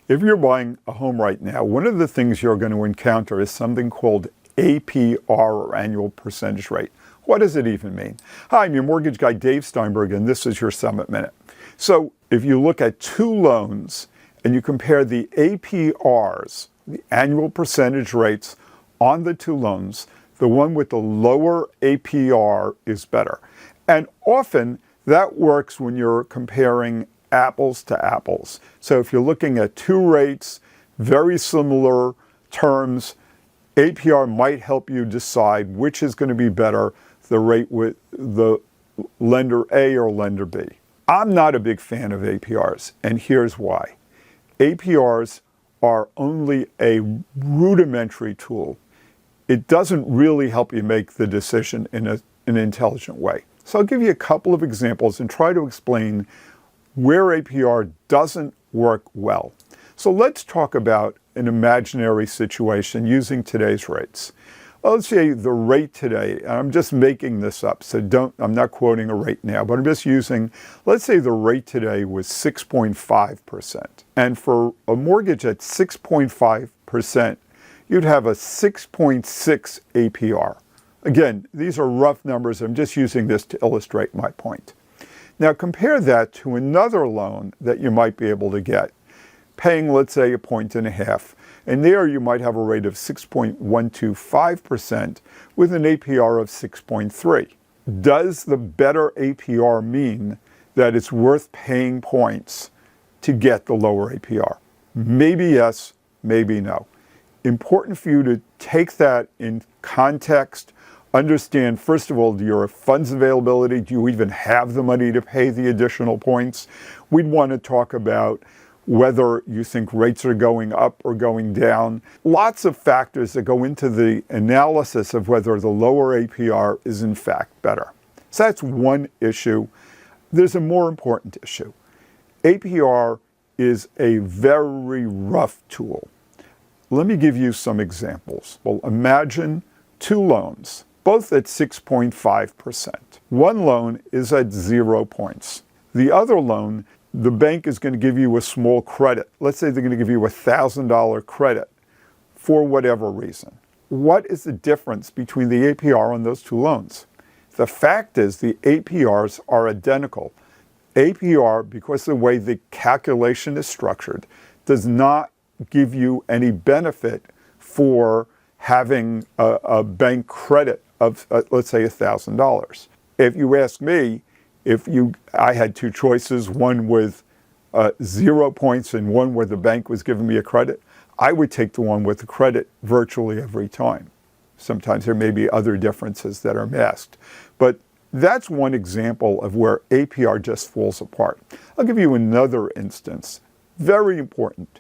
If you're buying a home right now, one of the things you're going to encounter is something called APR, or annual percentage rate. What does it even mean? Hi, I'm your mortgage guy, Dave Steinberg, and this is your Summit Minute. So if you look at two loans and you compare the APRs, the annual percentage rates on the two loans, the one with the lower APR is better. And often that works when you're comparing apples to apples. So if you're looking at two rates, very similar terms, APR might help you decide which is going to be better, the rate with the lender A or lender B. I'm not a big fan of APRs, and here's why. APRs are only a rudimentary tool. It doesn't really help you make the decision in an intelligent way. So I'll give you a couple of examples and try to explain where APR doesn't work well. So let's talk about an imaginary situation using today's rates. Let's say the rate today, and I'm just making this up, so I'm not quoting a rate now, but I'm just using, let's say the rate today was 6.5%. And for a mortgage at 6.5%, you'd have a 6.6 APR. Again, these are rough numbers. I'm just using this to illustrate my point. Now compare that to another loan that you might be able to get, paying, let's say, 1.5 points, and there you might have a rate of 6.125% with an APR of 6.3. Does the better APR mean that it's worth paying points to get the lower APR? Maybe yes, maybe no. Important for you to take that in context. Understand, first of all, your funds availability. Do you even have the money to pay the additional points? We'd want to talk about whether you think rates are going up or going down. Lots of factors that go into the analysis of whether the lower APR is in fact better. So that's one issue. There's a more important issue. APR is a very rough tool. Let me give you some examples. Well, imagine two loans, both at 6.5%. One loan is at 0 points. The other loan, the bank is going to give you a small credit. Let's say they're going to give you a $1,000 credit for whatever reason. What is the difference between the APR on those two loans? The fact is the APRs are identical. APR, because of the way the calculation is structured, does not give you any benefit for having a bank credit of, let's say, $1,000. If you ask me, I had two choices, one with 0 points and one where the bank was giving me a credit, I would take the one with the credit virtually every time. Sometimes there may be other differences that are masked. But that's one example of where APR just falls apart. I'll give you another instance, very important.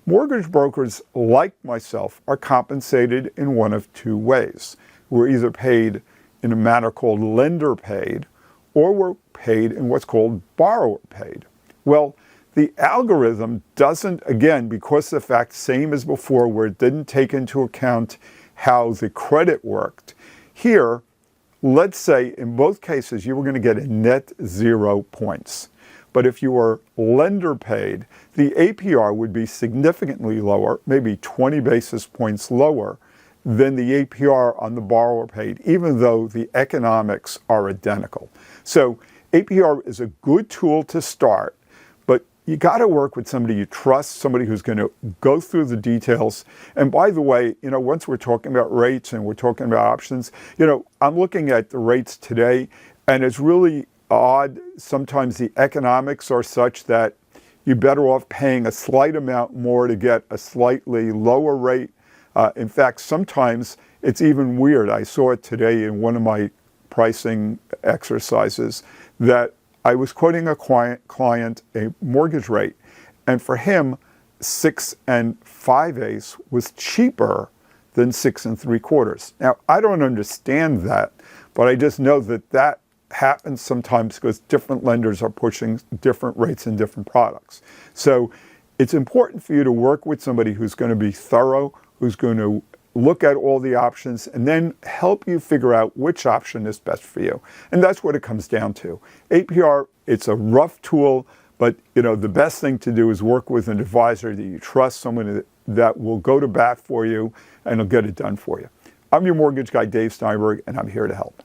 Mortgage brokers, like myself, are compensated in one of two ways. We're either paid in a manner called lender paid, or we're paid in what's called borrower paid. Well, the algorithm doesn't, again, because of the fact, same as before, where it didn't take into account how the credit worked. Here, let's say in both cases, you were going to get a net 0 points. But if you were lender paid, the APR would be significantly lower, maybe 20 basis points lower than the APR on the borrower paid, even though the economics are identical. So APR is a good tool to start, but you got to work with somebody you trust, somebody who's going to go through the details. And by the way, once we're talking about rates and we're talking about options, I'm looking at the rates today, and it's really odd. Sometimes the economics are such that you're better off paying a slight amount more to get a slightly lower rate. In fact, sometimes it's even weird. I saw it today in one of my pricing exercises that I was quoting a client a mortgage rate, and for him, 6 5/8 was cheaper than 6 3/4. Now, I don't understand that, but I just know that happens sometimes because different lenders are pushing different rates in different products. So it's important for you to work with somebody who's going to be thorough, who's going to look at all the options, and then help you figure out which option is best for you. And that's what it comes down to. APR, it's a rough tool, But, the best thing to do is work with an advisor that you trust, someone that will go to bat for you and will get it done for you. I'm your mortgage guy, Dave Steinberg, and I'm here to help.